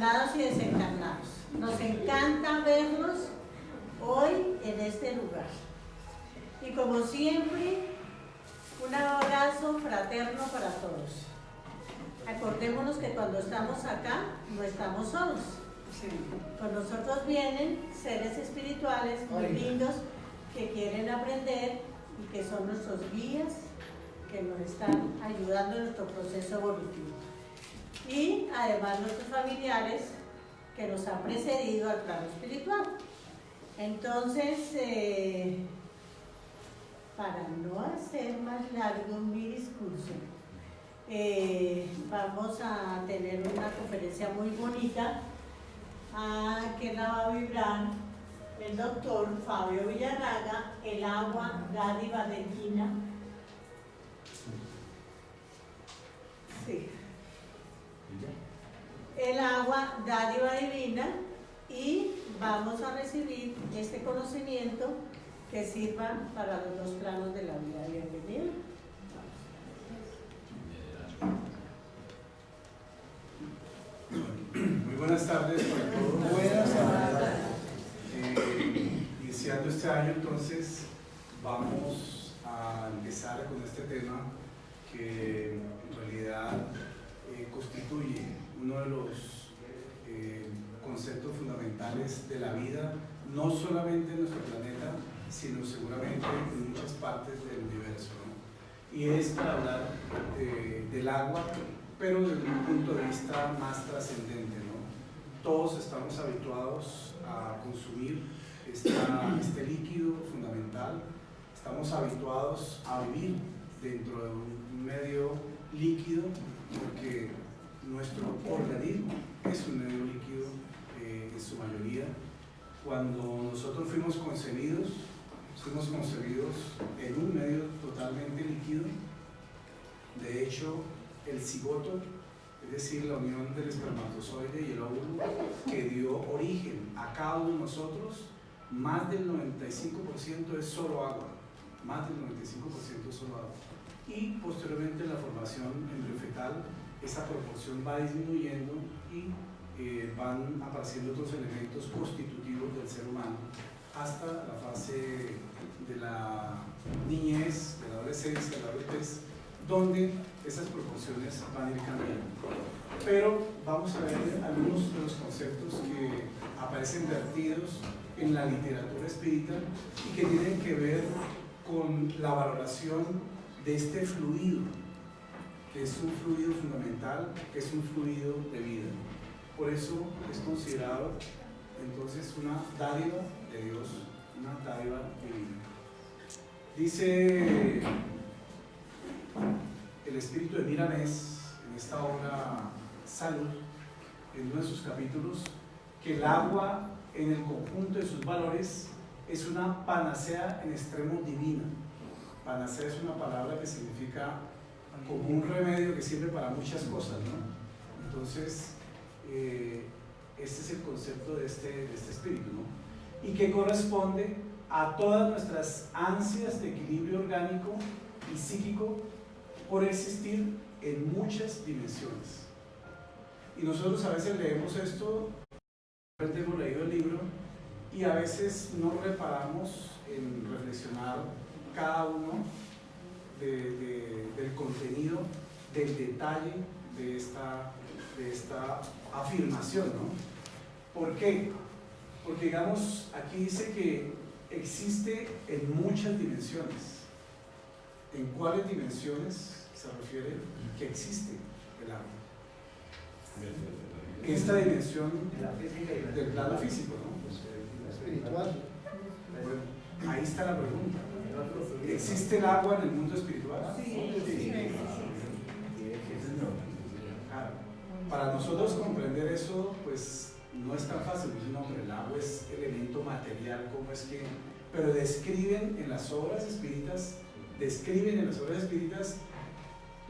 encarnados y desencarnados. Nos encanta verlos hoy en este lugar. Y como siempre, un abrazo fraterno para todos. Acordémonos que cuando estamos acá, no estamos solos. Con nosotros vienen seres espirituales muy lindos que quieren aprender y que son nuestros guías, que nos están ayudando en nuestro proceso evolutivo. Y además nuestros familiares que nos han precedido al plano espiritual. Entonces, para no hacer más largo mi discurso, vamos a tener una conferencia muy bonita que la va a vibrar el doctor Fabio Villarraga, el agua dádiva divina. Sí. El agua dádiva divina, y vamos a recibir este conocimiento que sirva para los dos planos de la vida. Bienvenido. Muy buenas tardes para todos. Buenas tardes. Iniciando este año, entonces, vamos a empezar con este tema que en realidad constituye uno de los conceptos fundamentales de la vida, no solamente en nuestro planeta, sino seguramente en muchas partes del universo, ¿no? Y es para hablar del agua, pero desde un punto de vista más trascendente, ¿no? Todos estamos habituados a consumir este líquido fundamental, estamos habituados a vivir dentro de un medio líquido, porque nuestro organismo es un medio líquido en su mayoría. Cuando nosotros fuimos concebidos en un medio totalmente líquido. De hecho, el cigoto, es decir, la unión del espermatozoide y el óvulo, que dio origen a cada uno de nosotros, más del 95% es solo agua, más del 95% es solo agua. Y posteriormente en la formación embriofetal, esa proporción va disminuyendo y van apareciendo otros elementos constitutivos del ser humano hasta la fase de la niñez, de la adolescencia, de la adultez, donde esas proporciones van a ir cambiando. Pero vamos a ver algunos de los conceptos que aparecen vertidos en la literatura espírita y que tienen que ver con la valoración de este fluido, que es un fluido fundamental, que es un fluido de vida. Por eso es considerado entonces una dádiva de Dios, una dádiva divina. Dice el espíritu de Miramés en esta obra Salud, en uno de sus capítulos, que el agua en el conjunto de sus valores es una panacea en extremo divina. Panacea es una palabra que significa como un remedio que sirve para muchas cosas, ¿no? Entonces, este es el concepto de este espíritu, ¿no? Y que corresponde a todas nuestras ansias de equilibrio orgánico y psíquico por existir en muchas dimensiones. Y nosotros a veces leemos esto, hemos leído el libro y a veces no reparamos en reflexionar cada uno del contenido, del detalle de esta afirmación, ¿no? ¿Por qué? Porque, digamos, aquí dice que existe en muchas dimensiones. ¿En cuáles dimensiones se refiere que existe el agua? Esta dimensión del plano físico, ¿no? Espiritual. Bueno, ahí está la pregunta. ¿Existe el agua en el mundo espiritual? Sí. Claro. Para nosotros comprender eso, pues no es tan fácil. No, hombre, el agua es elemento material, ¿cómo es que? Pero describen en las obras espíritas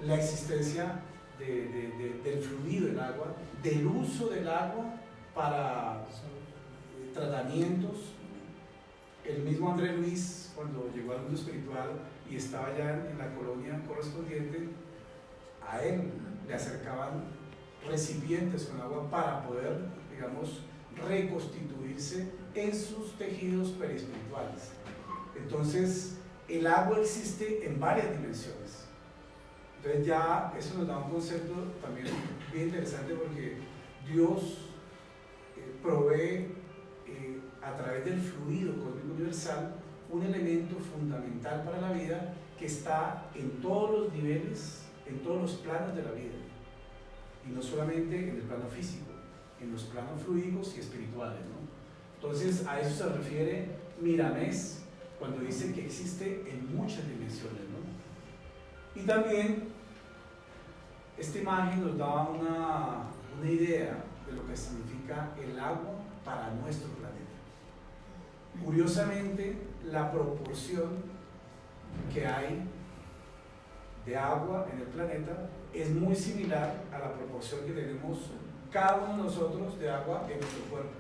la existencia del fluido del agua, del uso del agua para tratamientos. El mismo André Luis, cuando llegó al mundo espiritual y estaba ya en la colonia correspondiente, a él le acercaban recipientes con agua para poder, digamos, reconstituirse en sus tejidos perispirituales. Entonces, el agua existe en varias dimensiones. Entonces ya eso nos da un concepto también bien interesante, porque Dios provee a través del fluido cósmico universal un elemento fundamental para la vida que está en todos los niveles, en todos los planos de la vida, y no solamente en el plano físico, en los planos fluídicos y espirituales, ¿no? Entonces a eso se refiere Miramés cuando dice que existe en muchas dimensiones, ¿no? Y también esta imagen nos da una idea de lo que significa el agua para nuestro planeta. Curiosamente, la proporción que hay de agua en el planeta es muy similar a la proporción que tenemos cada uno de nosotros de agua en nuestro cuerpo.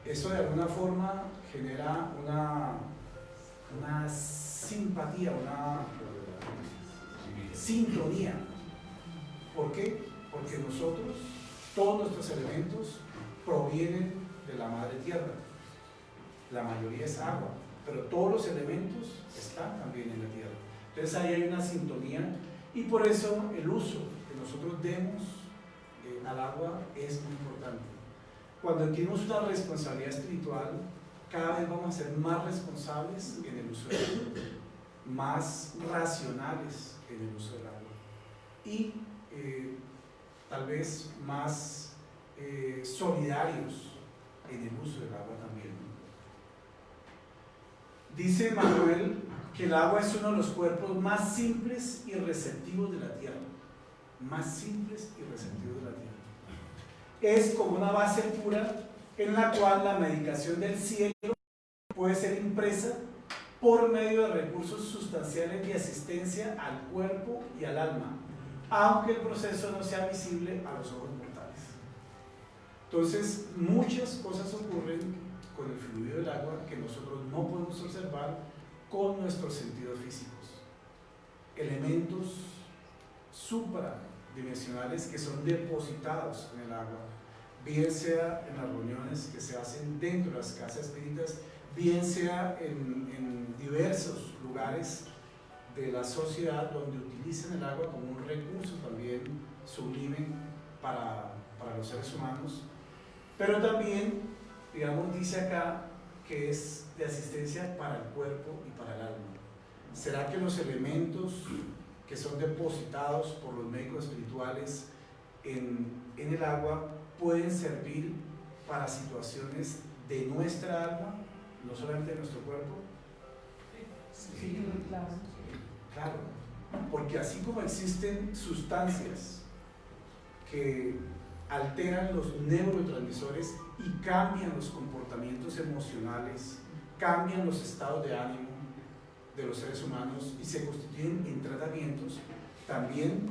Eso de alguna forma genera una simpatía, una sintonía. ¿Por qué? Porque nosotros, todos nuestros elementos provienen de la madre tierra. La mayoría es agua, pero todos los elementos están también en la tierra. Entonces ahí hay una sintonía, y por eso el uso que nosotros demos al agua es muy importante. Cuando adquirimos una responsabilidad espiritual, cada vez vamos a ser más responsables en el uso del agua, más racionales en el uso del agua, y tal vez más solidarios en el uso del agua también. Dice Manuel que el agua es uno de los cuerpos más simples y receptivos de la tierra. Más simples y receptivos de la tierra. Es como una base pura en la cual la medicación del cielo puede ser impresa por medio de recursos sustanciales de asistencia al cuerpo y al alma, aunque el proceso no sea visible a los ojos mortales. Entonces, muchas cosas ocurren con el fluido del agua que nosotros no podemos observar con nuestros sentidos físicos. Elementos supradimensionales que son depositados en el agua, bien sea en las reuniones que se hacen dentro de las casas espíritas, bien sea en diversos lugares de la sociedad donde utilizan el agua como un recurso también sublime para los seres humanos, pero también, digamos, dice acá que es de asistencia para el cuerpo y para el alma. ¿Será que los elementos que son depositados por los médicos espirituales en el agua pueden servir para situaciones de nuestra alma, no solamente de nuestro cuerpo? Sí, claro. Claro, porque así como existen sustancias que alteran los neurotransmisores y cambian los comportamientos emocionales, cambian los estados de ánimo de los seres humanos y se constituyen en tratamientos, también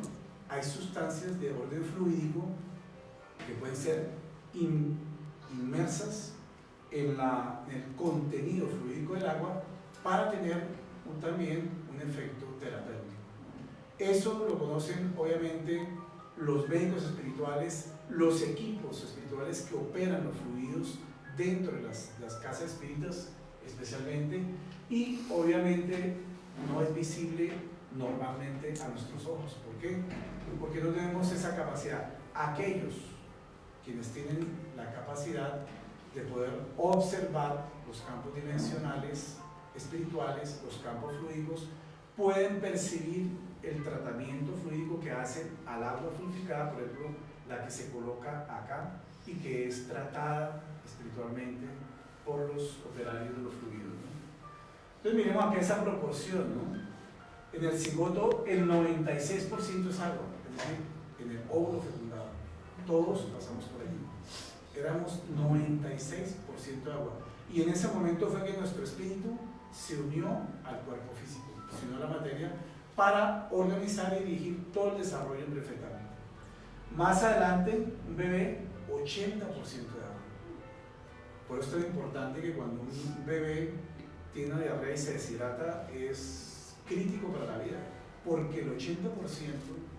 hay sustancias de orden fluídico que pueden ser inmersas en el contenido fluídico del agua para tener también un efecto terapéutico. Eso lo conocen obviamente los médicos espirituales, los equipos espirituales que operan los fluidos dentro de las casas espíritas especialmente, y obviamente no es visible normalmente a nuestros ojos. ¿Por qué? Porque no tenemos esa capacidad. Aquellos quienes tienen la capacidad de poder observar los campos dimensionales espirituales, los campos fluídicos, pueden percibir el tratamiento fluídico que hacen al agua fluidificada, por ejemplo, la que se coloca acá y que es tratada espiritualmente por los operarios de los fluidos, ¿no? Entonces miremos acá esa proporción, ¿no? En el cigoto el 96% es agua, es decir, en el óvulo fecundado. Todos pasamos por allí. Éramos 96% agua. Y en ese momento fue que nuestro espíritu se unió al cuerpo físico, se unió a la materia para organizar y dirigir todo el desarrollo embriofetal. Más adelante, un bebé, 80% de agua. Por eso es importante que cuando un bebé tiene una diarrea y se deshidrata, es crítico para la vida, porque el 80%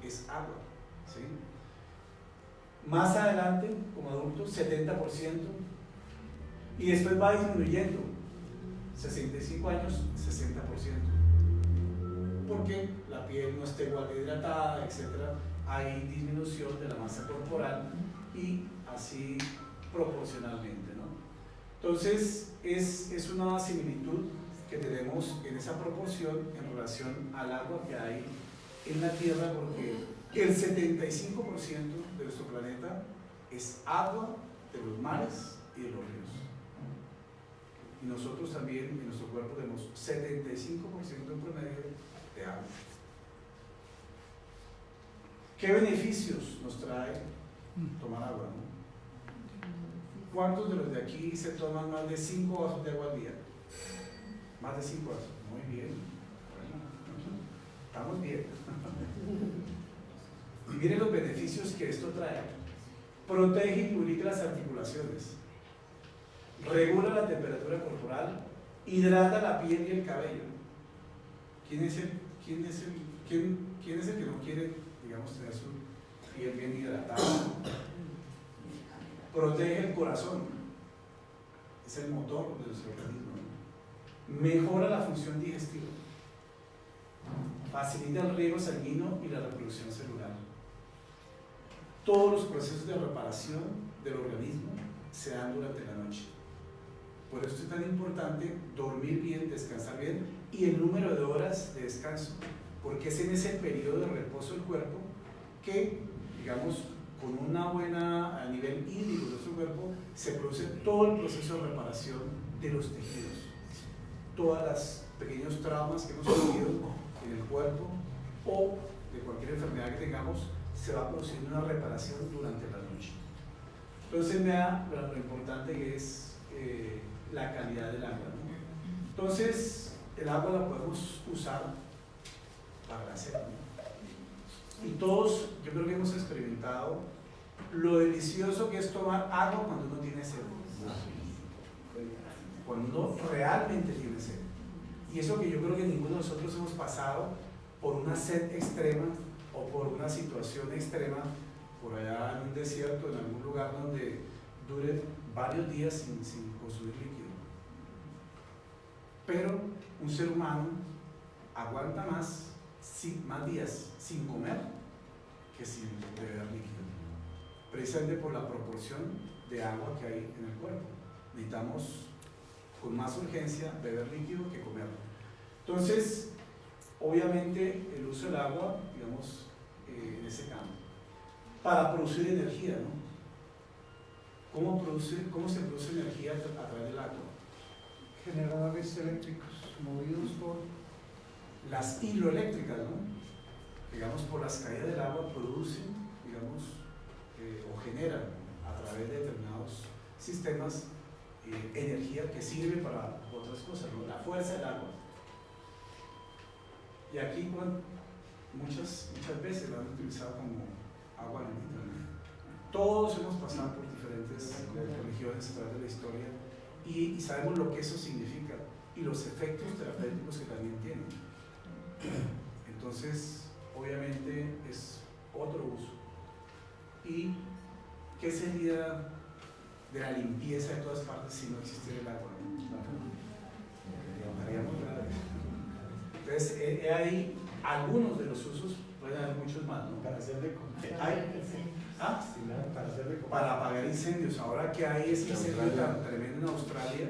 es agua, ¿sí? Más adelante, como adultos, 70%, y después va disminuyendo, 65 años, 60%, porque la piel no está igual de hidratada, etc. Hay disminución de la masa corporal y así proporcionalmente, ¿no? Entonces, es una similitud que tenemos en esa proporción en relación al agua que hay en la Tierra, porque el 75% de nuestro planeta es agua de los mares y de los ríos. Y nosotros también en nuestro cuerpo tenemos 75% en promedio de agua. ¿Qué beneficios nos trae tomar agua, no? ¿Cuántos de los de aquí se toman más de 5 vasos de agua al día? Más de 5 vasos. Muy bien. Estamos bien. Y miren los beneficios que esto trae. Protege y lubrica las articulaciones, regula la temperatura corporal, hidrata la piel y el cabello. ¿Quién es el que no quiere, digamos, tener su piel bien hidratada? Protege el corazón, es el motor de nuestro organismo. Mejora la función digestiva, facilita el riego sanguíneo y la reproducción celular. Todos los procesos de reparación del organismo se dan durante la noche. Por eso es tan importante dormir bien, descansar bien, y el número de horas de descanso, porque es en ese periodo de reposo del cuerpo que, digamos, con una buena, a nivel hídrico de nuestro cuerpo, se produce todo el proceso de reparación de los tejidos. Todos los pequeños traumas que hemos tenido en el cuerpo o de cualquier enfermedad que tengamos, se va produciendo una reparación durante la noche. Entonces, vea lo importante que es la calidad del agua, ¿no? Entonces, el agua la podemos usar para la sed, ¿no? Y todos, yo creo que hemos experimentado lo delicioso que es tomar agua cuando uno tiene sed. Cuando uno realmente tiene sed. Y eso que yo creo que ninguno de nosotros hemos pasado por una sed extrema o por una situación extrema, por allá en un desierto, en algún lugar donde dure varios días sin consumir líquido. Pero un ser humano aguanta más días sin comer que sin beber líquido, precisamente por la proporción de agua que hay en el cuerpo. Necesitamos con más urgencia beber líquido que comer. Entonces, obviamente el uso del agua, digamos, en ese campo, para producir energía, ¿no? ¿Cómo se produce energía a través del agua? Generadores eléctricos movidos por las hidroeléctricas, ¿no? Digamos, por las caídas del agua producen, digamos, o generan a través de determinados sistemas energía que sirve para otras cosas, ¿no? La fuerza del agua. Y aquí muchas veces la han utilizado como agua bendita, ¿no? Todos hemos pasado por diferentes religiones a través de la historia y sabemos lo que eso significa y los efectos terapéuticos que también tiene. Entonces, obviamente es otro uso. ¿Y qué sería de la limpieza de todas partes si no existiera el agua? Estaríamos graves. Entonces, ahí algunos de los usos, pueden haber muchos más, ¿no? para hacer de comer. ¿Ah? Para hacer de comer. Para apagar incendios. Ahora que hay ese incendio tan tremendo en Australia,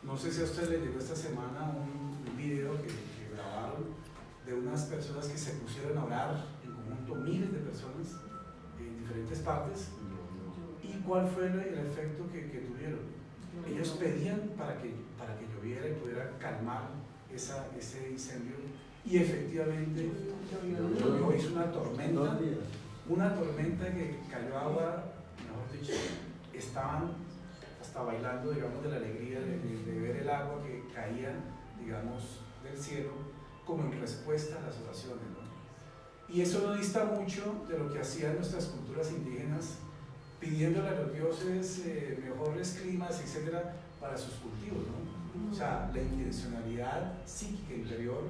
no sé si a ustedes les llegó esta semana un video que grabaron de unas personas que se pusieron a orar en conjunto, miles de personas en diferentes partes. ¿Y cuál fue el efecto que tuvieron? Ellos pedían para que lloviera y pudiera calmar ese incendio, y efectivamente llovió, hizo una tormenta que cayó agua, mejor dicho, estaban hasta bailando, digamos, de la alegría de ver el agua que caía, digamos, del cielo, como en respuesta a las oraciones, ¿no? Y eso no dista mucho de lo que hacían nuestras culturas indígenas, pidiéndole a los dioses mejores climas, etcétera, para sus cultivos, ¿no? O sea, la intencionalidad psíquica interior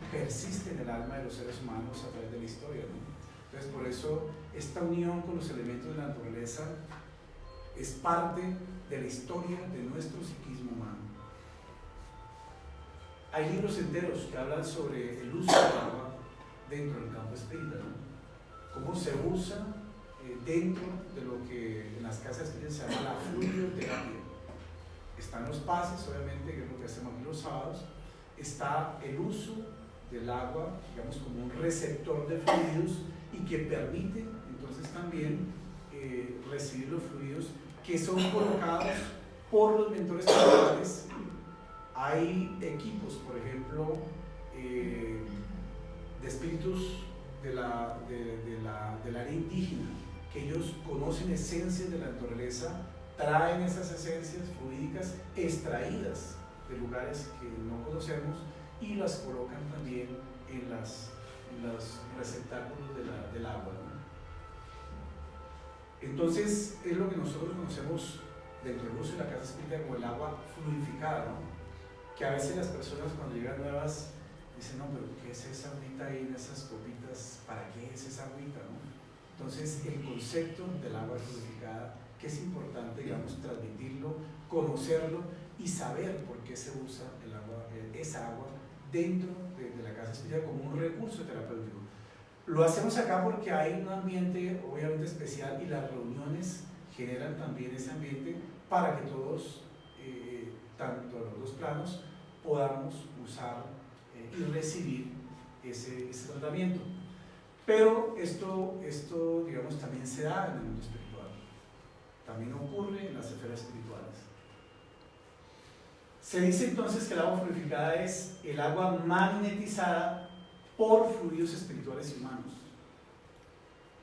persiste en el alma de los seres humanos a través de la historia, ¿no? Entonces, por eso, esta unión con los elementos de la naturaleza es parte de la historia de nuestro psiquismo humano. Hay libros enteros que hablan sobre el uso del agua dentro del campo espírita, ¿no? Cómo se usa dentro de lo que en las casas espíritas se llama la fluidoterapia. Están los pases, obviamente, que es lo que hacemos aquí los sábados. Está el uso del agua, digamos, como un receptor de fluidos y que permite entonces también recibir los fluidos que son colocados por los mentores espirituales. Hay equipos, por ejemplo, de espíritus del área indígena, que ellos conocen esencias de la naturaleza, traen esas esencias fluídicas extraídas de lugares que no conocemos y las colocan también en los receptáculos del agua, ¿no? Entonces, es lo que nosotros conocemos dentro del uso de la casa espírita como el agua fluidificada, ¿no? Que a veces las personas cuando llegan nuevas dicen, no, pero ¿qué es esa agüita ahí en esas copitas? ¿Para qué es esa agüita, no? Entonces, el concepto del agua fluidificada, que es importante, digamos, transmitirlo, conocerlo y saber por qué se usa el agua, esa agua dentro de la casa espírita como un recurso terapéutico. Lo hacemos acá porque hay un ambiente obviamente especial y las reuniones generan también ese ambiente para que todos, tanto en los dos planos, podamos usar y recibir ese tratamiento. Pero esto, digamos, también se da en el mundo espiritual, también ocurre en las esferas espirituales. Se dice entonces que el agua fluidificada es el agua magnetizada por fluidos espirituales y humanos.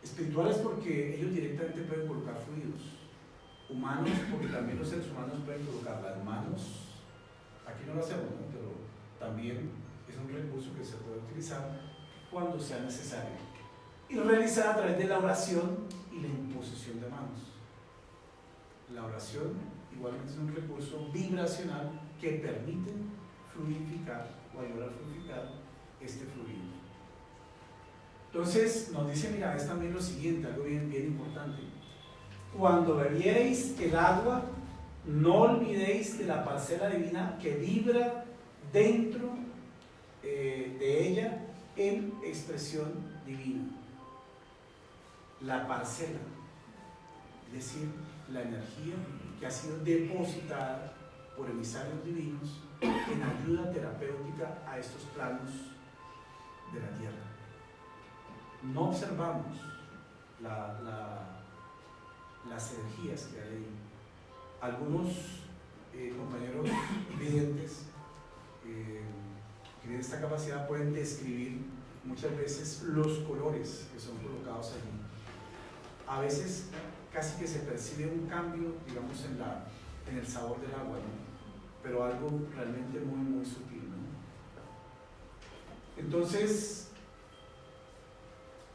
Espirituales porque ellos directamente pueden colocar fluidos. Humanos porque también los seres humanos pueden colocar las manos. Aquí no lo hacemos, ¿no? Pero también es un recurso que se puede utilizar cuando sea necesario. Y realizar a través de la oración y la imposición de manos. La oración igualmente es un recurso vibracional que permite fluidificar o ayudar a fluidificar este fluido. Entonces nos dice, mira, es también lo siguiente, algo bien importante. Cuando bebiereis el agua, no olvidéis de la parcela divina que vibra dentro de ella en expresión divina. La parcela, es decir, la energía que ha sido depositada por emisarios divinos en ayuda terapéutica a estos planos de la tierra. No observamos las energías que hay ahí. Algunos compañeros videntes que tienen esta capacidad pueden describir muchas veces los colores que son colocados allí. A veces casi que se percibe un cambio, digamos, en el sabor del agua, ¿no? Pero algo realmente muy, muy sutil, ¿no? Entonces,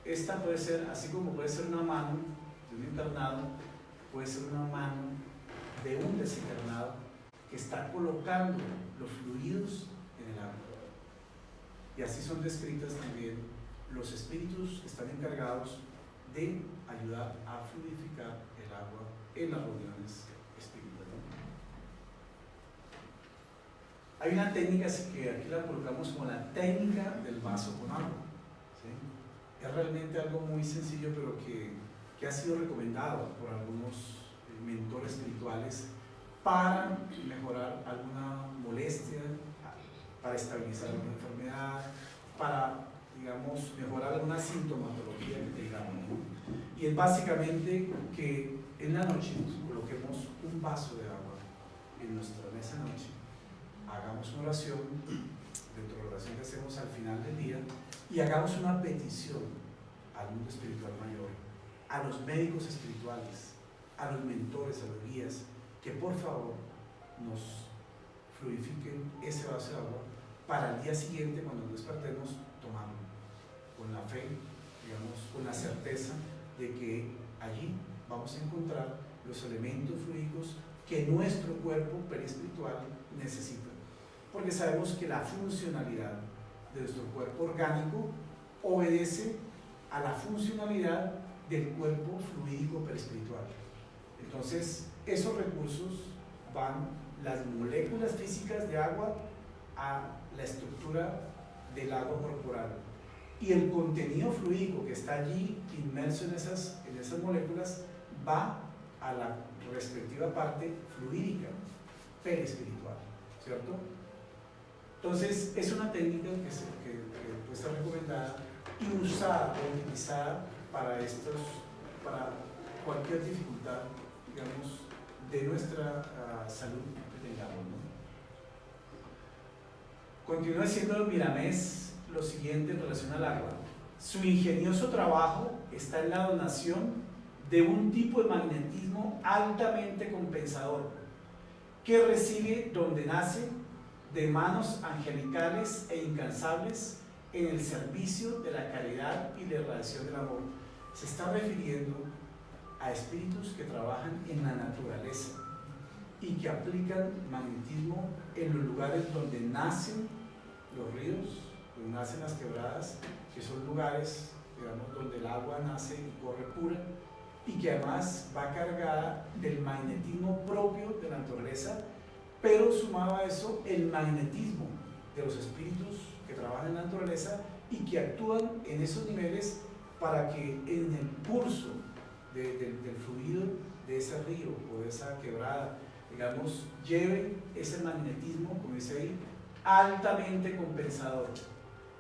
esta puede ser, así como puede ser una mano de un internado, puede ser una mano de un desencarnado que está colocando los fluidos en el agua. Y así son descritas también los espíritus que están encargados de ayudar a fluidificar el agua en las reuniones espirituales. Hay una técnica que aquí la colocamos como la técnica del vaso con agua, ¿sí? Es realmente algo muy sencillo, pero que ha sido recomendado por algunos mentores espirituales para mejorar alguna molestia, para estabilizar alguna enfermedad, para, digamos, mejorar alguna sintomatología que tengamos, ¿no? Y es básicamente que en la noche coloquemos un vaso de agua en nuestra mesa de noche, hagamos una oración, dentro de la oración que hacemos al final del día, y hagamos una petición al mundo espiritual mayor, a los médicos espirituales, a los mentores, a los guías, que por favor nos fluidifiquen ese vaso de agua para el día siguiente, cuando nos despertemos, tomarlo con la fe, digamos, con la certeza de que allí vamos a encontrar los elementos fluídicos que nuestro cuerpo perispiritual necesita, porque sabemos que la funcionalidad de nuestro cuerpo orgánico obedece a la funcionalidad del cuerpo fluídico perespiritual. Entonces, esos recursos van, las moléculas físicas de agua, a la estructura del agua corporal. Y el contenido fluídico que está allí inmerso en esas moléculas va a la respectiva parte fluídica perespiritual, ¿cierto? Entonces, es una técnica que puede ser recomendada y usada o utilizada para cualquier dificultad, digamos, de nuestra salud que tengamos, ¿no? Continúa diciendo Miramés lo siguiente en relación al agua. Su ingenioso trabajo está en la donación de un tipo de magnetismo altamente compensador que recibe donde nace de manos angelicales e incansables en el servicio de la caridad y la irradiación del amor. Se está refiriendo a espíritus que trabajan en la naturaleza y que aplican magnetismo en los lugares donde nacen los ríos, donde nacen las quebradas, que son lugares, digamos, donde el agua nace y corre pura, y que además va cargada del magnetismo propio de la naturaleza, pero sumado a eso el magnetismo de los espíritus que trabajan en la naturaleza y que actúan en esos niveles para que en el curso del fluido de ese río o de esa quebrada, digamos, lleve ese magnetismo, como dice ahí, altamente compensador.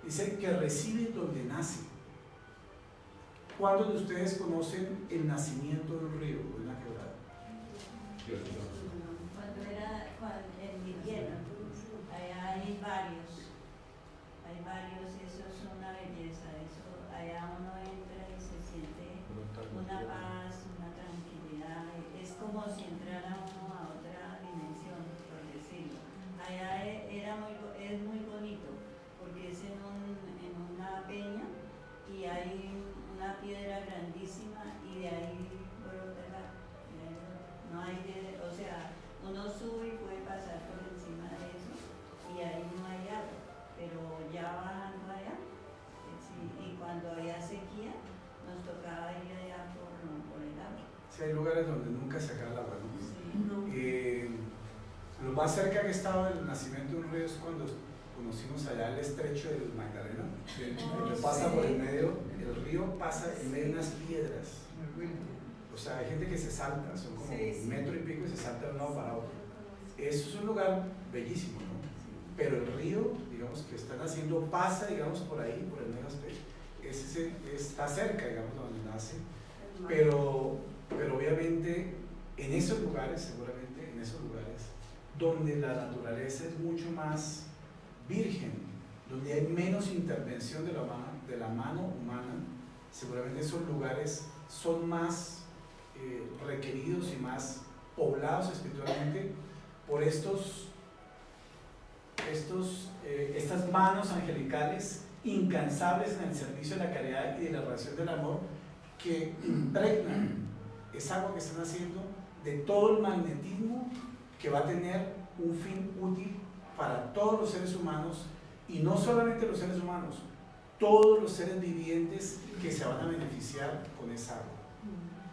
Dice que recibe donde nace. ¿Cuántos de ustedes conocen el nacimiento de un río o de una quebrada? En mi tierra, allá hay varios, eso es una belleza, eso, allá uno entra y se siente una paz, una tranquilidad, es como si entrara uno a otra dimensión, por decirlo. Allá es muy bonito, porque es en una peña y hay una piedra grandísima y de ahí brota el agua. No hay o sea, uno sube y puede pasar por encima de eso y ahí no hay agua, pero ya bajando allá, sí, y cuando había sequía nos tocaba ir allá por el agua. Sí, hay lugares donde nunca se acaba el agua, ¿no? Sí. Lo más cerca que estaba del nacimiento de un río es cuando conocimos allá el estrecho del Magdalena, que pasa por el medio, el río pasa en medio de unas piedras. O sea, hay gente que se salta, son como un metro y pico y se salta de un lado para otro. Eso es un lugar bellísimo, ¿no? Pero el río, digamos, que están haciendo, pasa, digamos, por ahí, por el medio está cerca, digamos, donde nace. Pero obviamente, en esos lugares, seguramente, en esos lugares, donde la naturaleza es mucho más virgen, donde hay menos intervención de la mano humana, seguramente esos lugares son más requeridos y más poblados espiritualmente por estas manos angelicales incansables en el servicio de la caridad y de la relación del amor, que impregnan esa agua que están haciendo de todo el magnetismo que va a tener un fin útil para todos los seres humanos, y no solamente los seres humanos, todos los seres vivientes que se van a beneficiar con esa agua,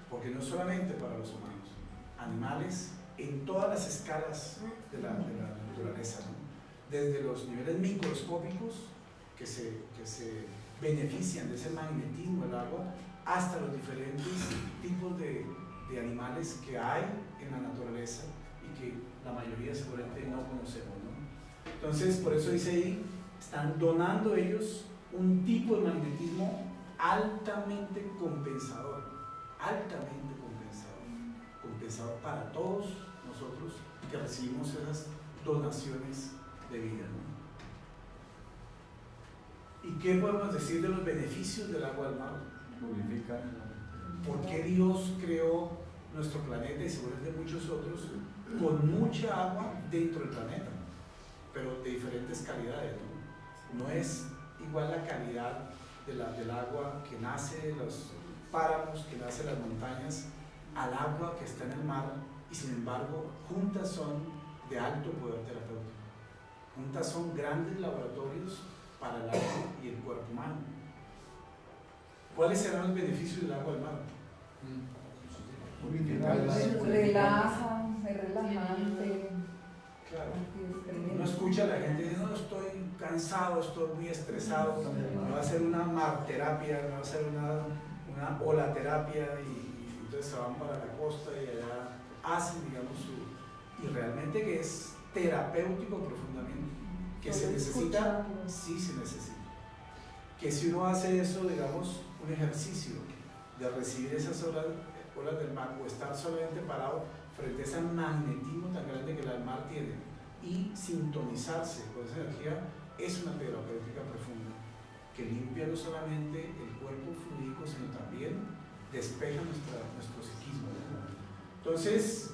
porque no solamente para los humanos, animales en todas las escalas de la naturaleza, ¿no? Desde los niveles microscópicos que se benefician de ese magnetismo del agua, hasta los diferentes tipos de animales que hay en la naturaleza y que la mayoría seguramente no conocemos, ¿no? Entonces, por eso dice ahí, están donando ellos un tipo de magnetismo altamente compensador para todos nosotros que recibimos esas donaciones de vida, ¿no? ¿Y qué podemos decir de los beneficios del agua del mar? ¿Por qué Dios creó nuestro planeta y seguramente muchos otros con mucha agua dentro del planeta, pero de diferentes calidades, ¿no? No es igual la calidad del agua que nace de los páramos, que nace de las montañas, al agua que está en el mar, y sin embargo juntas son de alto poder terapéutico. Juntas son grandes laboratorios para el alma y el cuerpo humano. ¿Cuáles serán los beneficios del agua del mar? Relaja, es relajante. Claro. Uno escucha a la gente dice, no, estoy cansado, estoy muy estresado, me va a hacer una marterapia, me va a hacer una olaterapia y entonces se van para la costa y allá hacen, digamos, y realmente que es terapéutico profundamente, que se necesita, sí se necesita. Que si uno hace eso, digamos, un ejercicio de recibir esas olas del mar o estar solamente parado frente a ese magnetismo tan grande que el mar tiene y sintonizarse con esa energía, es una terapéutica profunda que limpia no solamente el cuerpo fluídico, sino también despeja nuestro psiquismo, ¿no? Entonces,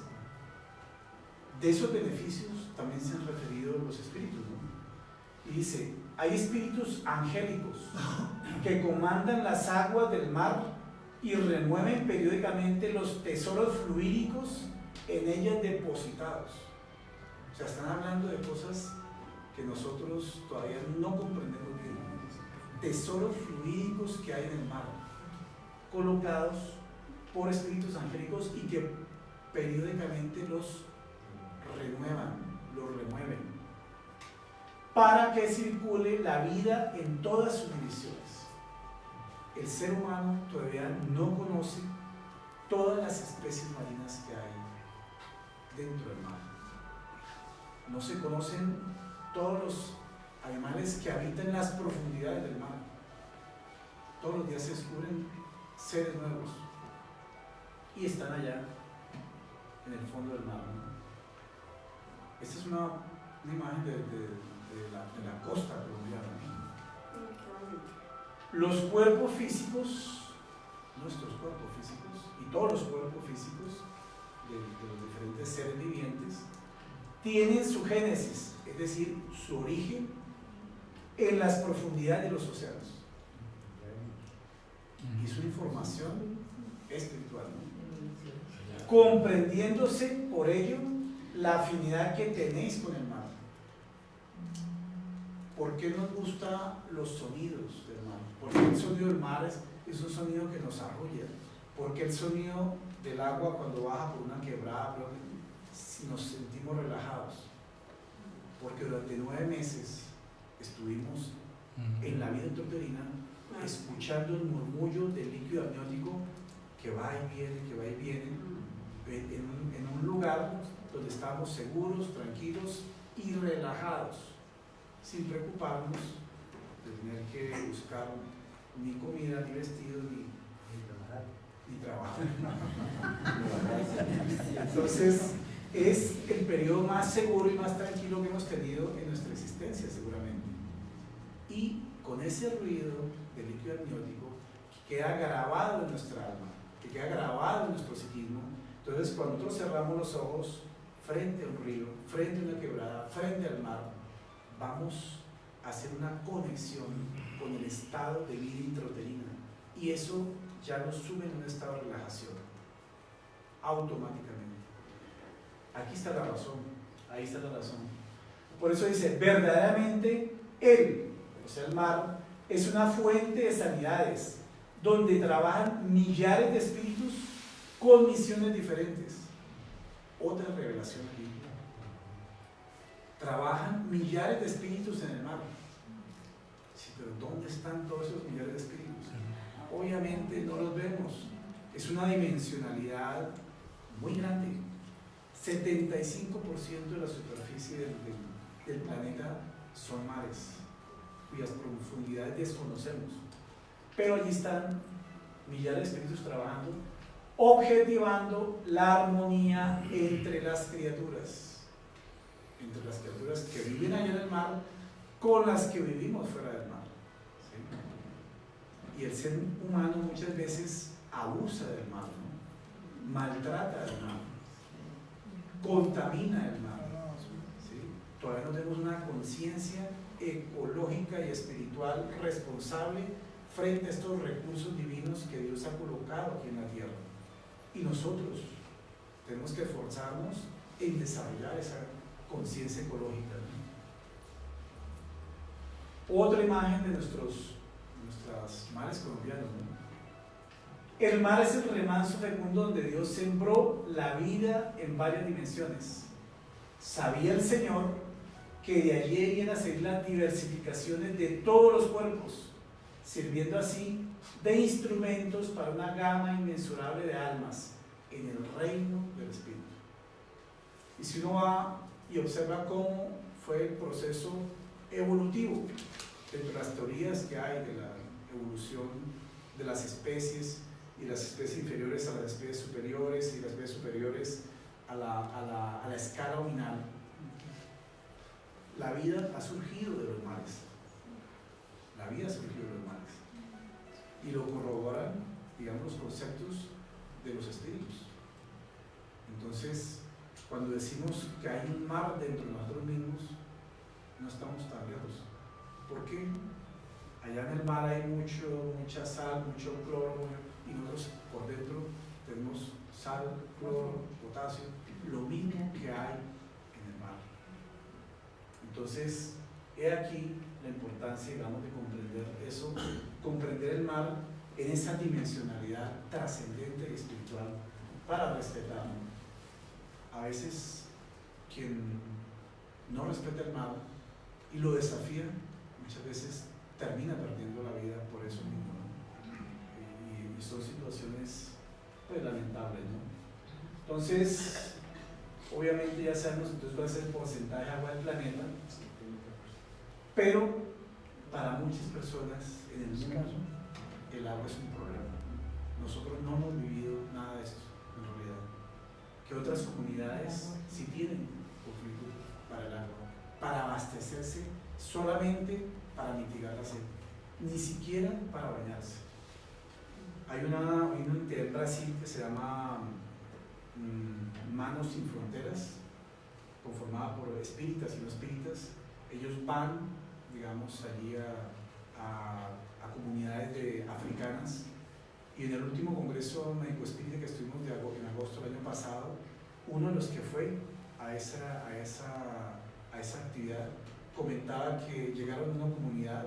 de esos beneficios también se han referido los espíritus, ¿no? Y dice, hay espíritus angélicos que comandan las aguas del mar y remueven periódicamente los tesoros fluídicos en ellas depositados. O sea, están hablando de cosas que nosotros todavía no comprendemos bien. Tesoros fluídicos que hay en el mar, colocados por espíritus angélicos y que periódicamente los remueven, para que circule la vida en todas sus divisiones. El ser humano todavía no conoce todas las especies marinas que hay dentro del mar. No se conocen todos los animales que habitan en las profundidades del mar. Todos los días se descubren seres nuevos y están allá en el fondo del mar, ¿no? Esta es una imagen de la costa colombiana, ¿no? Los cuerpos físicos, nuestros cuerpos físicos y todos los cuerpos físicos de los diferentes seres vivientes tienen su génesis, es decir, su origen en las profundidades de los océanos. Y es una información espiritual, ¿no? Comprendiéndose por ello la afinidad que tenéis con el mar. ¿Por qué nos gustan los sonidos del mar? Porque el sonido del mar es un sonido que nos arrulla. Porque el sonido del agua cuando baja por una quebrada, nos sentimos relajados. Porque durante 9 meses estuvimos en la vida intrauterina escuchando el murmullo del líquido amniótico que va y viene, en un lugar donde estamos seguros, tranquilos y relajados, sin preocuparnos de tener que buscar ni comida, ni vestido, ni trabajo. Entonces, es el periodo más seguro y más tranquilo que hemos tenido en nuestra existencia, seguramente. Y con ese ruido del líquido amniótico que queda grabado en nuestra alma, que queda grabado en nuestro psiquismo, entonces cuando nosotros cerramos los ojos frente a un río, frente a una quebrada, frente al mar, vamos a hacer una conexión con el estado de vida intrauterina y eso ya nos sube en un estado de relajación automáticamente. Aquí está la razón, ahí está la razón. Por eso dice, verdaderamente él, o sea el mar, es una fuente de sanidades donde trabajan millares de espíritus con misiones diferentes. Otra revelación aquí. Trabajan millares de espíritus en el mar. Sí, pero ¿dónde están todos esos millares de espíritus? Obviamente no los vemos. Es una dimensionalidad muy grande. 75% de la superficie del planeta son mares, cuyas profundidades desconocemos. Pero allí están millares de espíritus trabajando, objetivando la armonía entre las criaturas que viven allá en el mar con las que vivimos fuera del mar. ¿Sí? Y el ser humano muchas veces abusa del mar, ¿no? Maltrata el mar, contamina el mar. ¿Sí? Todavía no tenemos una conciencia ecológica y espiritual responsable frente a estos recursos divinos que Dios ha colocado aquí en la tierra. Y nosotros tenemos que esforzarnos en desarrollar esa conciencia ecológica, ¿no? Otra imagen de nuestros mares colombianos, ¿no? El mar es el remanso fecundo donde Dios sembró la vida en varias dimensiones. Sabía el Señor que de allí iban a salir las diversificaciones de todos los cuerpos, sirviendo así de instrumentos para una gama inmensurable de almas en el reino del Espíritu. Y si uno va y observa cómo fue el proceso evolutivo dentro de las teorías que hay de la evolución de las especies, y las especies inferiores a las especies superiores y las especies superiores a la escala nominal, la vida ha surgido de los mares. La vida ha surgido de los mares. Y lo corroboran, digamos, los conceptos de los espíritus. Entonces, cuando decimos que hay un mar dentro de nosotros mismos, no estamos tan lejos. ¿Por qué? Allá en el mar hay mucha sal, mucho cloro, y nosotros por dentro tenemos sal, cloro, potasio, lo mismo que hay en el mar. Entonces, he aquí la importancia, digamos, de comprender eso, comprender el mar en esa dimensionalidad trascendente y espiritual para respetarlo. A veces, quien no respeta el mar y lo desafía, muchas veces termina perdiendo la vida por eso mismo, ¿no? Y son situaciones, pues, lamentables, ¿no? Entonces, obviamente ya sabemos entonces cuál es el porcentaje de agua del planeta, pero para muchas personas en el mundo el agua es un problema. Nosotros no hemos vivido nada de esto en realidad. Que otras comunidades sí tienen conflicto para el agua, para abastecerse, solamente para mitigar la sed, ni siquiera para bañarse. Hay una entidad en Brasil que se llama Manos Sin Fronteras, conformada por espíritas y no espíritas. Ellos van, digamos, allí a comunidades africanas, y en el último congreso médico espírita que estuvimos en agosto del año pasado, uno de los que fue a esa actividad comentaba que llegaron a una comunidad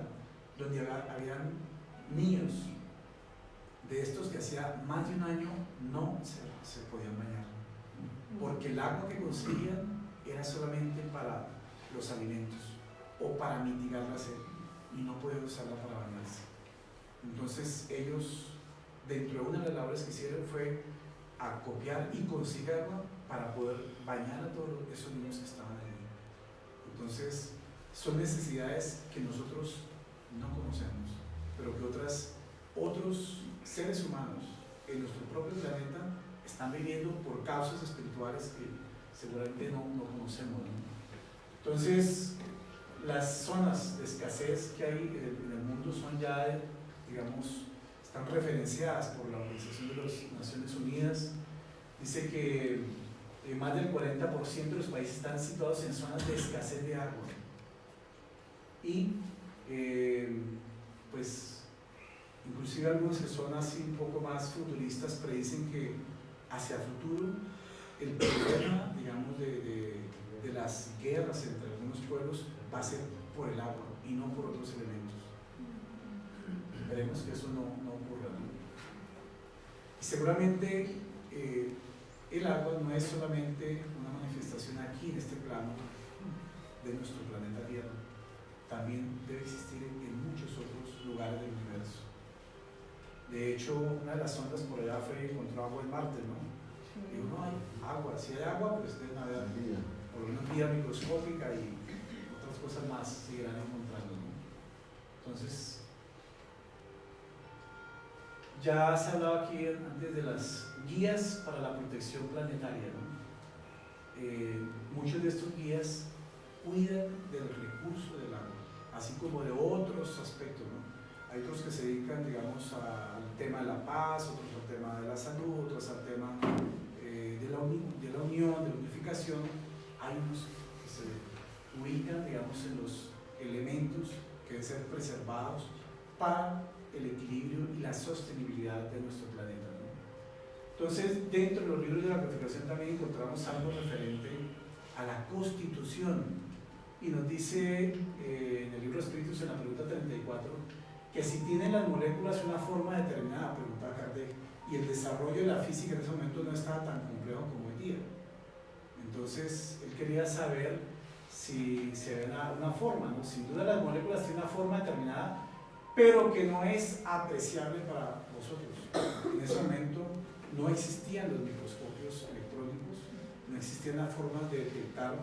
donde habían niños de estos que hacía más de un año no se podían bañar, porque el agua que conseguían era solamente para los alimentos o para mitigar la sed, y no podían usarla para bañarse. Entonces ellos, dentro de una de las labores que hicieron, fue acopiar y conseguir agua para poder bañar a todos esos niños que estaban allí. Entonces, son necesidades que nosotros no conocemos, pero que otros seres humanos en nuestro propio planeta están viviendo por causas espirituales que seguramente no conocemos, ¿no? Entonces, las zonas de escasez que hay en el mundo son ya, digamos, están referenciadas por la Organización de las Naciones Unidas. Dice que más del 40% de los países están situados en zonas de escasez de agua. Y pues inclusive algunos que son así un poco más futuristas predicen que hacia el futuro el problema, digamos, de las guerras entre algunos pueblos va a ser por el agua y no por otros elementos. Esperemos que eso no ocurra, ¿no? Y seguramente el agua no es solamente una manifestación aquí en este plano de nuestro planeta Tierra, también debe existir en muchos otros lugares del universo. De hecho, una de las sondas por allá encontró agua en Marte, ¿no? Digo, no hay agua, si hay agua, pues deben haber por una vida microscópica y otras cosas más seguirán encontrando, ¿no? Entonces, ya se hablaba aquí antes de las guías para la protección planetaria, ¿no? Muchos de estos guías cuidan del recurso del agua, así como de otros aspectos, ¿no? Hay otros que se dedican, digamos, al tema de la paz, otros al tema de la salud, otros al tema de la unión, de la unificación. Hay unos que se ubican, digamos, en los elementos que deben ser preservados para el equilibrio y la sostenibilidad de nuestro planeta, ¿no? Entonces, dentro de los libros de la codificación también encontramos algo referente a la Constitución, y nos dice en el libro de Espíritus, en la pregunta 34, que si tienen las moléculas una forma determinada, preguntaba Kardec, y el desarrollo de la física en ese momento no estaba tan complejo como hoy día. Entonces él quería saber si había una forma, ¿no? Sin duda las moléculas tienen una forma determinada, pero que no es apreciable para nosotros. En ese momento no existían los microscopios electrónicos, no existían las formas de detectar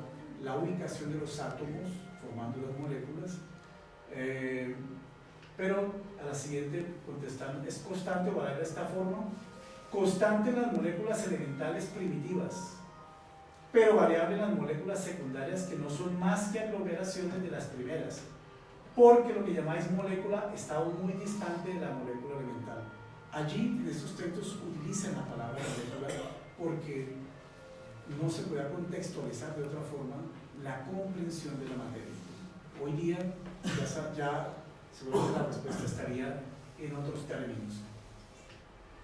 la ubicación de los átomos formando las moléculas, pero a la siguiente contestan: ¿es constante o variable esta forma? Constante en las moléculas elementales primitivas, pero variable en las moléculas secundarias, que no son más que aglomeraciones de las primeras, porque lo que llamáis molécula está aún muy distante de la molécula elemental. Allí en estos textos utilizan la palabra molécula porque no se puede contextualizar de otra forma la comprensión de la materia. Hoy día ya seguramente la respuesta estaría en otros términos.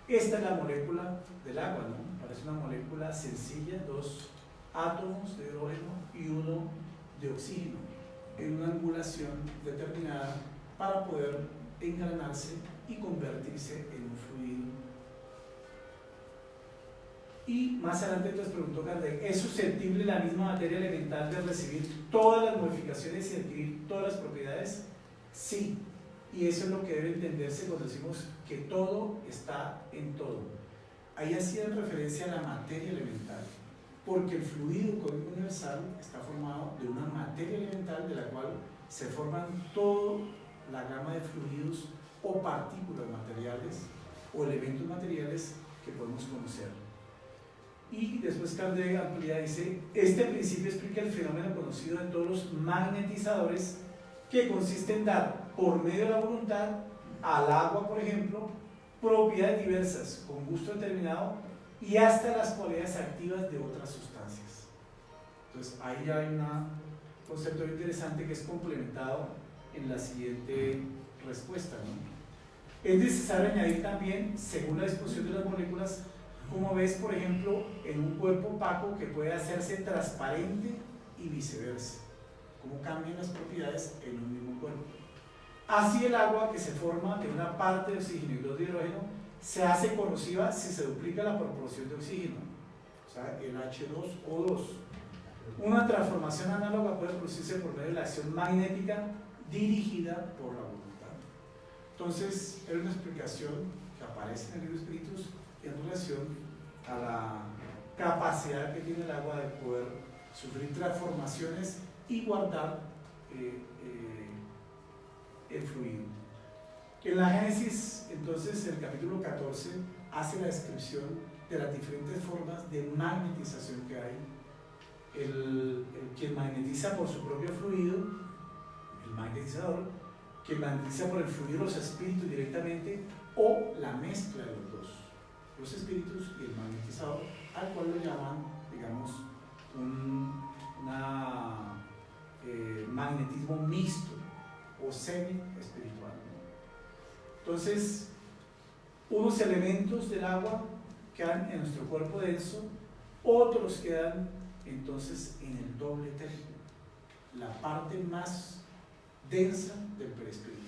Esta es la molécula del agua, ¿no? Parece una molécula sencilla, 2 átomos de hidrógeno y 1 de oxígeno, en una angulación determinada para poder engranarse y convertirse en un fluido. Y más adelante entonces preguntó Kardec: ¿es susceptible la misma materia elemental de recibir todas las modificaciones y adquirir todas las propiedades? Sí, y eso es lo que debe entenderse cuando decimos que todo está en todo. Ahí hacían referencia a la materia elemental, porque el fluido cósmico universal está formado de una materia elemental de la cual se forman toda la gama de fluidos o partículas materiales o elementos materiales que podemos conocer. Y después Kardec amplía, dice: este principio explica el fenómeno conocido de todos los magnetizadores, que consiste en dar por medio de la voluntad al agua, por ejemplo, propiedades diversas con gusto determinado y hasta las cualidades activas de otras sustancias. Entonces ahí hay un concepto interesante que es complementado en la siguiente respuesta, ¿no? Es necesario añadir también, según la disposición de las moléculas, como ves, por ejemplo, en un cuerpo opaco, que puede hacerse transparente y viceversa, cómo cambian las propiedades en un mismo cuerpo. Así el agua, que se forma de una parte de oxígeno y 2 de hidrógeno, se hace corrosiva si se duplica la proporción de oxígeno, o sea, el H2O2. Una transformación análoga puede producirse por medio de la acción magnética dirigida por la voluntad. Entonces, es una explicación que aparece en el libro de Espíritus en relación a la capacidad que tiene el agua de poder sufrir transformaciones y guardar el fluido. En la Génesis, entonces, el capítulo 14 hace la descripción de las diferentes formas de magnetización que hay. Quien magnetiza por su propio fluido, el magnetizador, quien magnetiza por el fluido de los espíritus directamente, o la mezcla de los dos, los espíritus y el magnetizador, al cual lo llaman, digamos, un magnetismo mixto o semi-espiritual. Entonces, unos elementos del agua quedan en nuestro cuerpo denso, otros quedan entonces en el doble etérico, la parte más densa del perispíritu,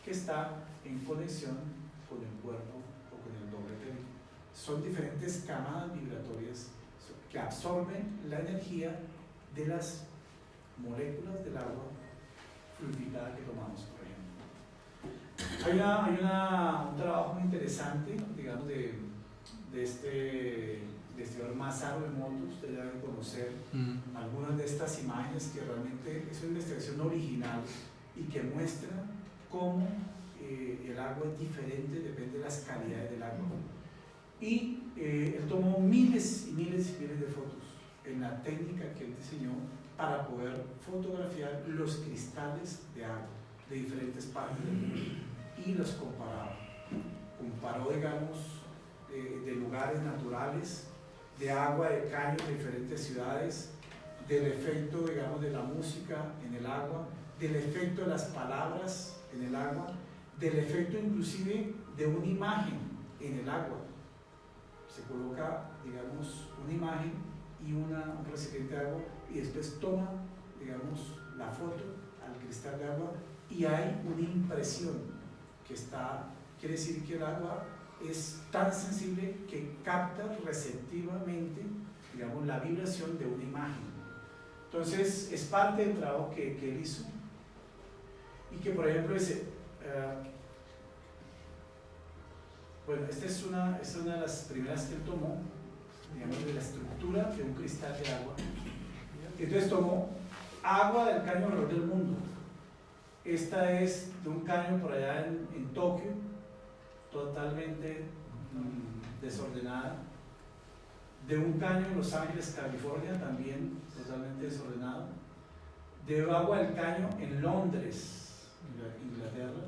que está en conexión con el cuerpo o con el doble etérico. Son diferentes camadas vibratorias que absorben la energía de las moléculas del agua fluidificada que tomamos, por ejemplo. Hay un trabajo muy interesante, digamos, de señor Masaru Emoto. Ustedes deben conocer algunas de estas imágenes, que realmente es una investigación original y que muestra cómo el agua es diferente, depende de las calidades del agua. Y él tomó miles y miles y miles de fotos en la técnica que él diseñó para poder fotografiar los cristales de agua de diferentes partes del mundo, y los comparaba. Comparó, digamos, de lugares naturales, de agua de caños de diferentes ciudades, del efecto, digamos, de la música en el agua, del efecto de las palabras en el agua, del efecto inclusive de una imagen en el agua. Se coloca, digamos, una imagen y un recipiente de agua, y después toma, digamos, la foto al cristal de agua, y hay una impresión que está, quiere decir que el agua es tan sensible que capta receptivamente, digamos, la vibración de una imagen. Entonces, es parte del trabajo que él hizo. Y que, por ejemplo, bueno, esta es una de las primeras que él tomó, digamos, de la estructura de un cristal de agua. Entonces tomó agua del caño alrededor del mundo. Esta es de un caño por allá en Tokio, totalmente desordenada. De un caño en Los Ángeles, California, también totalmente desordenado. De agua del caño en Londres, Inglaterra.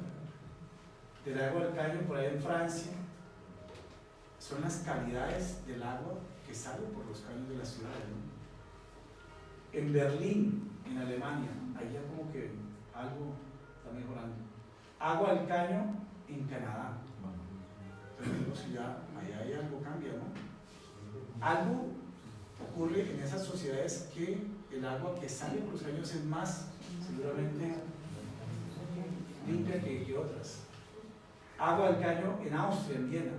Del agua del caño por allá en Francia. Son las calidades del agua que sale por los caños de las ciudades, ¿no? En Berlín, en Alemania, ahí ya como que algo está mejorando. Agua del caño en Canadá. Entonces ya allá hay algo cambia, ¿no? Algo ocurre en esas sociedades que el agua que sale por los caños es más seguramente limpia que otras. Agua del caño en Austria, en Viena.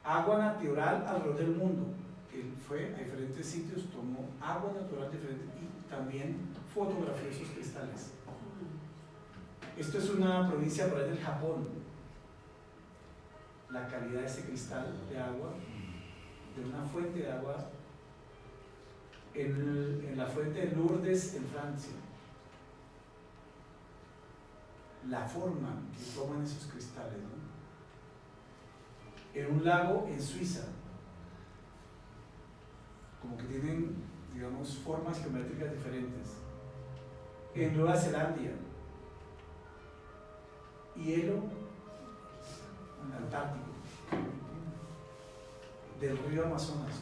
Agua natural alrededor del mundo. Él fue a diferentes sitios, tomó agua natural diferente y también fotografió esos cristales. Esto es una provincia por ahí del Japón. La calidad de ese cristal de agua, de una fuente de agua en la fuente de Lourdes en Francia. La forma que toman esos cristales, ¿no? En un lago en Suiza, como que tienen, digamos, formas geométricas diferentes. En Nueva Zelanda, hielo antártico, del río Amazonas,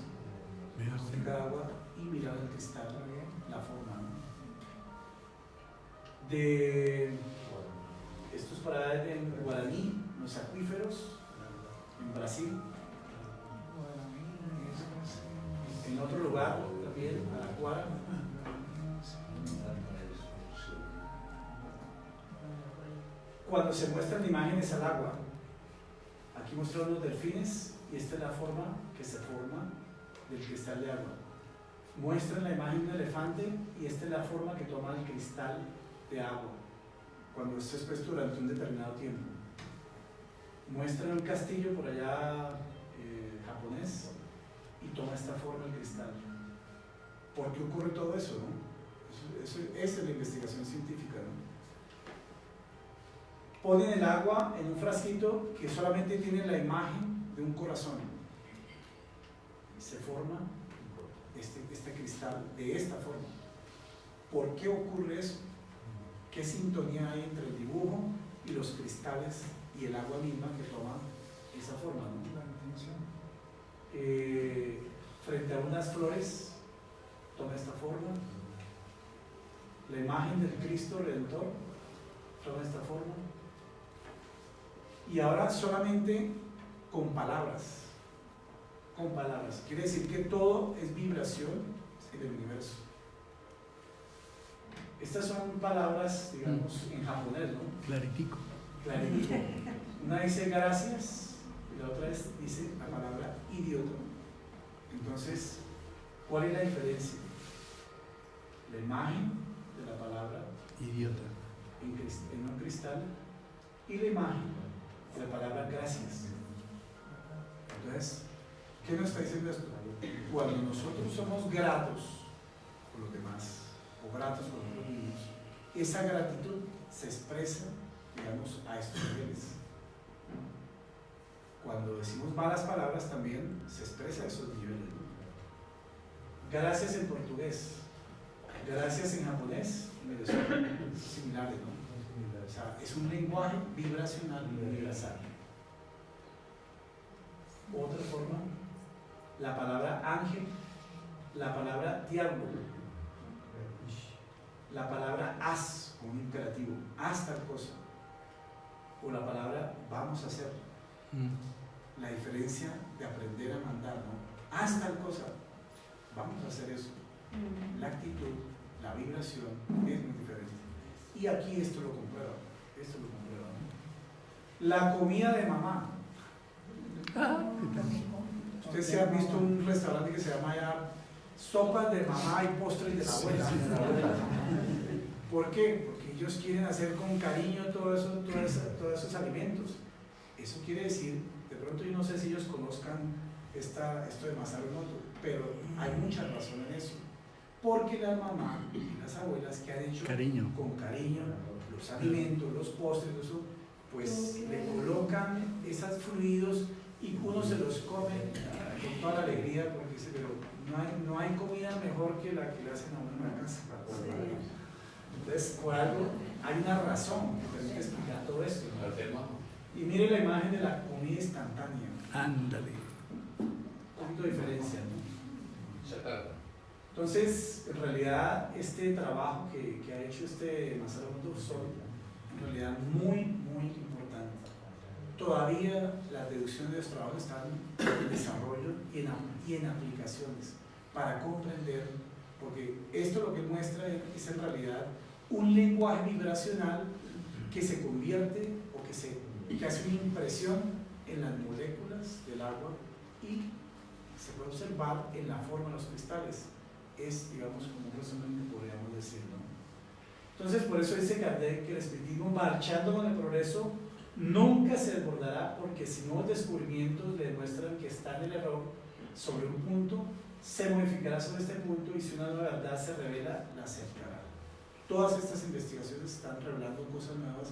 única agua y mirar el cristal, la forma, ¿no? Esto es para en Guaraní, los acuíferos, en Brasil. En otro lugar también, Araquara. Cuando se muestran imágenes al agua, aquí mostraron los delfines y esta es la forma que se forma del cristal de agua. Muestran la imagen de un elefante y esta es la forma que toma el cristal de agua cuando esto es puesto durante un determinado tiempo. Muestran un castillo por allá japonés y toma esta forma el cristal. ¿Por qué ocurre todo eso, no? Esa es la investigación científica, ¿no? Ponen el agua en un frasquito que solamente tiene la imagen de un corazón. Se forma este cristal de esta forma. ¿Por qué ocurre eso? ¿Qué sintonía hay entre el dibujo y los cristales y el agua misma que toma esa forma, ¿no? Frente a unas flores toma esta forma. La imagen del Cristo Redentor toma esta forma. Y ahora solamente con palabras. Con palabras. Quiere decir que todo es vibración en el universo. Estas son palabras, digamos, en japonés, ¿no? Claritico. Claritico. Una dice gracias y la otra dice la palabra idiota. Entonces, ¿cuál es la diferencia? La imagen de la palabra Idiota. en un cristal y la imagen de la palabra gracias. Entonces, ¿qué nos está diciendo esto? Cuando nosotros somos gratos por los demás o gratos por nosotros mismos, esa gratitud se expresa, digamos, a estos niveles. Cuando decimos malas palabras también se expresa a esos niveles, ¿no? Gracias en portugués, gracias en japonés, son similares, ¿no? O sea, es un lenguaje vibracional universal. Otra forma, la palabra ángel, la palabra diablo, la palabra haz, como un imperativo, haz tal cosa, o la palabra vamos a hacer. La diferencia de aprender a mandar, ¿no? Haz tal cosa, vamos a hacer eso. La actitud, la vibración es muy diferente. Y aquí esto lo comprueba, ¿no? La comida de mamá. Ustedes se han visto un restaurante que se llama ya sopas de mamá y postres de la abuela. ¿Por qué? Porque ellos quieren hacer con cariño todos esos alimentos. Eso quiere decir, de pronto yo no sé si ellos conozcan esto de Masaru Emoto, pero hay mucha razón en eso. Porque las mamás y las abuelas que han hecho con cariño los alimentos, los postres, eso, pues le colocan esos fluidos y uno se los come con toda la alegría porque dice, pero no hay comida mejor que la que le hacen a uno en la casa. Entonces, por algo hay una razón que permite explicar todo esto, ¿no? Y mire la imagen de la comida instantánea. Ándale. Un poquito de diferencia, ¿no? Entonces, en realidad, este trabajo que ha hecho Masaru Emoto son en realidad muy, muy importante. Todavía las deducciones de los trabajos están en desarrollo y en aplicaciones para comprender, porque esto lo que muestra es en realidad un lenguaje vibracional que se convierte o que hace una impresión en las moléculas del agua y se puede observar en la forma de los cristales. Es, digamos, como un resumen que podríamos decir, ¿no? Entonces, por eso dice Kardec que el espiritismo, marchando con el progreso, nunca se desbordará, porque si nuevos descubrimientos le demuestran que está en el error sobre un punto, se modificará sobre este punto, y si una nueva verdad se revela, la aceptará. Todas estas investigaciones están revelando cosas nuevas,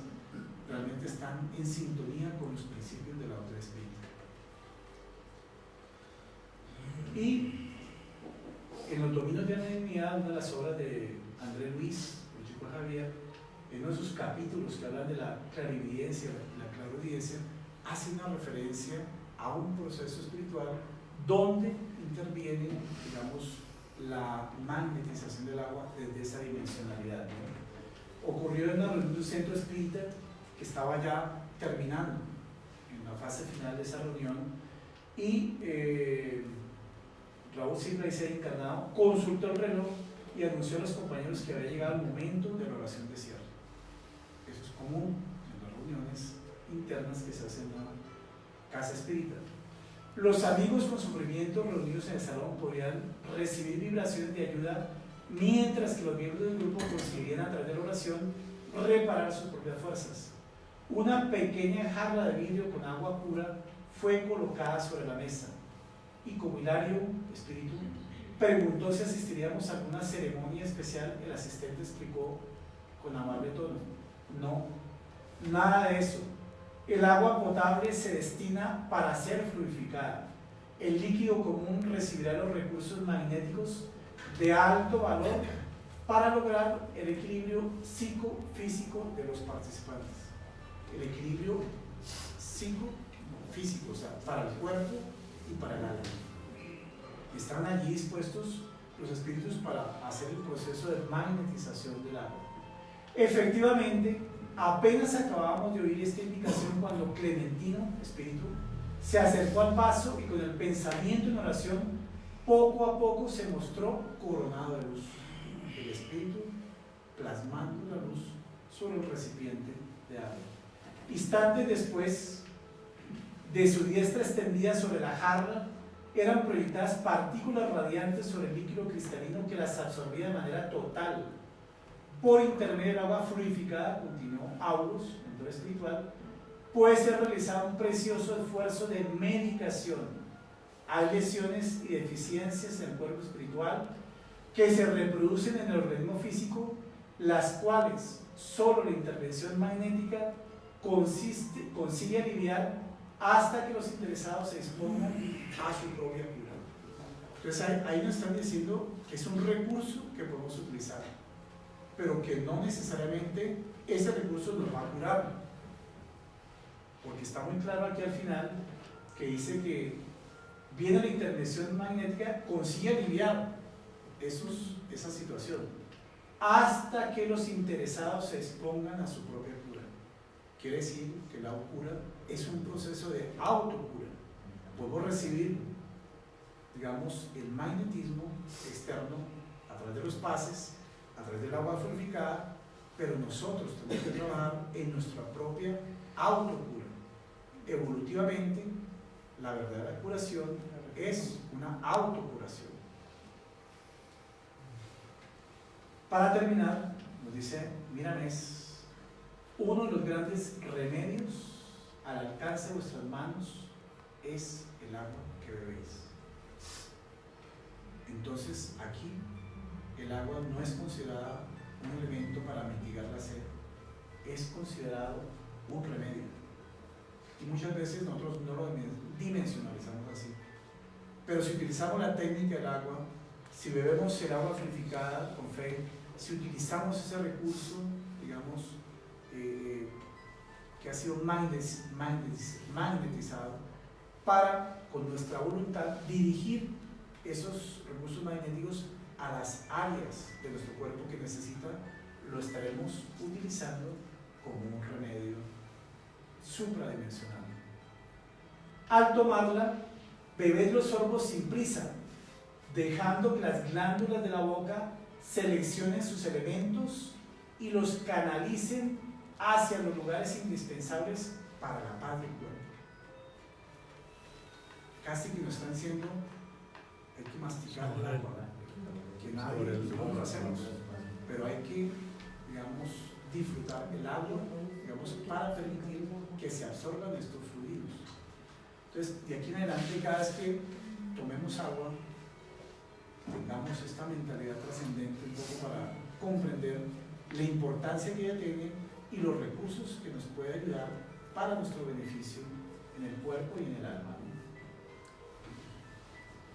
realmente están en sintonía con los principios de la doctrina espírita. Y en los dominios de la dignidad, una de las obras de André Luis, el Chico Javier, en uno de sus capítulos que hablan de la clarividencia, la clarividencia, hace una referencia a un proceso espiritual donde interviene, digamos, la magnetización del agua desde esa dimensionalidad, ¿no? Ocurrió en una reunión de un centro espírita que estaba ya terminando, en la fase final de esa reunión, y Raúl Silva, y se encarnado, consultó el reloj y anunció a los compañeros que había llegado el momento de la oración de cierre. Eso es común en las reuniones internas que se hacen en una casa espírita. Los amigos con sufrimiento reunidos en el salón podían recibir vibraciones de ayuda, mientras que los miembros del grupo conseguían a través de la oración reparar sus propias fuerzas. Una pequeña jarra de vidrio con agua pura fue colocada sobre la mesa, y como Hilario, espíritu, preguntó si asistiríamos a alguna ceremonia especial, el asistente explicó con amable tono: no, nada de eso. El agua potable se destina para ser fluidificada. El líquido común recibirá los recursos magnéticos de alto valor para lograr el equilibrio psicofísico de los participantes. El equilibrio psicofísico, o sea, para el cuerpo y para el alma. Están allí dispuestos los espíritus para hacer el proceso de magnetización del agua. Efectivamente, apenas acabábamos de oír esta indicación cuando Clementino, espíritu, se acercó al paso y con el pensamiento en oración, poco a poco se mostró coronado de luz. El espíritu plasmando la luz sobre el recipiente de agua. Instantes después, de su diestra extendida sobre la jarra, eran proyectadas partículas radiantes sobre el líquido cristalino que las absorbía de manera total. Por intermedio del agua fluidificada, continuó Aulus, mentor espiritual, puede ser realizado un precioso esfuerzo de medicación. Hay lesiones y deficiencias en el cuerpo espiritual que se reproducen en el organismo físico, las cuales solo la intervención magnética consigue aliviar hasta que los interesados se dispongan a su propia cura. Entonces ahí nos están diciendo que es un recurso que podemos utilizar, pero que no necesariamente ese recurso nos va a curar, porque está muy claro aquí al final que dice que viene la intervención magnética, consigue aliviar esa situación hasta que los interesados se expongan a su propia cura. Quiere decir que la cura es un proceso de autocura. Podemos recibir, digamos, el magnetismo externo a través de los pases, a través del agua fluidificada, pero nosotros tenemos que trabajar en nuestra propia autocura. evolutivamente, la verdadera curación es una autocuración. Para terminar, nos dice Miramés, uno de los grandes remedios al alcance de vuestras manos es el agua que bebéis. Entonces, aquí el agua no es considerada un elemento para mitigar la sed, es considerado un remedio. Y muchas veces nosotros no lo dimensionalizamos así. Pero si utilizamos la técnica del agua, si bebemos el agua purificada con fe, si utilizamos ese recurso, digamos, que ha sido magnetizado para, con nuestra voluntad, dirigir esos recursos magnéticos a las áreas de nuestro cuerpo que necesitan, lo estaremos utilizando como un remedio supradimensional. Al tomarla, bebed los sorbos sin prisa, dejando que las glándulas de la boca seleccionen sus elementos y los canalicen hacia los lugares indispensables para la paz del cuerpo. Casi que nos están diciendo, hay que masticar el agua, que nadie lo hacemos, pero hay que, digamos, disfrutar el agua, digamos, para permitir que se absorban estos fluidos. Entonces, de aquí en adelante, cada vez que tomemos agua, tengamos esta mentalidad trascendente un poco para comprender la importancia que ella tiene y los recursos que nos puede ayudar para nuestro beneficio en el cuerpo y en el alma.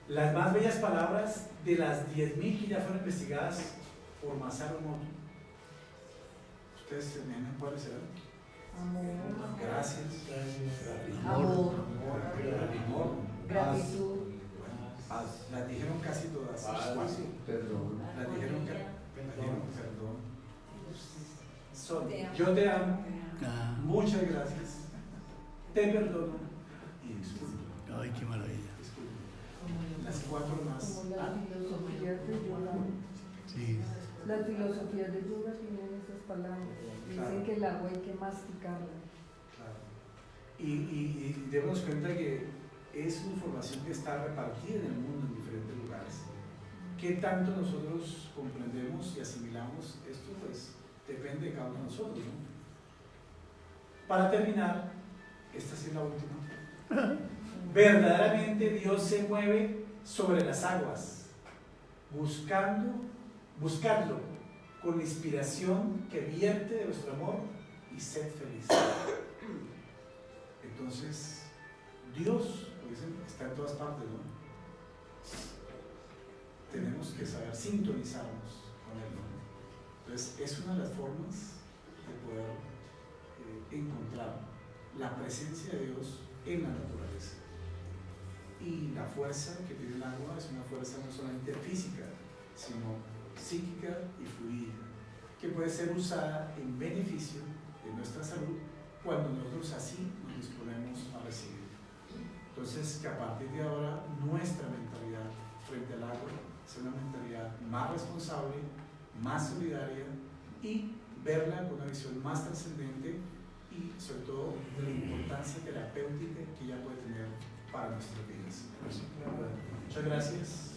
Las más bellas palabras de las 10.000 que ya fueron investigadas por Masaru Emoto. ¿Ustedes se imaginan cuáles serán? Amor. Gracias. Amor. Amor. Gratitud. Paz. Las dijeron casi todas. Perdón. Las dijeron perdón. Son, Te amo. yo te amo. Muchas gracias. Te perdono y disculpo. Ay, qué maravilla. Las cuatro más. Como las filosofías de yoga. Sí. Las filosofías de yoga tienen esas palabras. Dicen Claro. que el agua hay que masticarla. Claro. Y debemos cuenta que es una información que está repartida en el mundo en diferentes lugares. ¿Qué tanto nosotros comprendemos y asimilamos esto? Pues depende de cada uno de nosotros, ¿no? Para terminar, esta sí es la última. Verdaderamente Dios se mueve sobre las aguas, buscadlo con la inspiración que vierte de vuestro amor y sed feliz. Entonces, Dios, como dicen, está en todas partes, ¿no? Tenemos que saber sintonizarnos con Él, ¿no? Entonces, es una de las formas de poder encontrar la presencia de Dios en la naturaleza. Y la fuerza que tiene el agua es una fuerza no solamente física, sino psíquica y fluida, que puede ser usada en beneficio de nuestra salud cuando nosotros así nos disponemos a recibir. Entonces, que a partir de ahora nuestra mentalidad frente al agua sea una mentalidad más responsable, más solidaria y verla con una visión más trascendente y sobre todo de la importancia terapéutica que ella puede tener para nuestras vidas. Muchas gracias.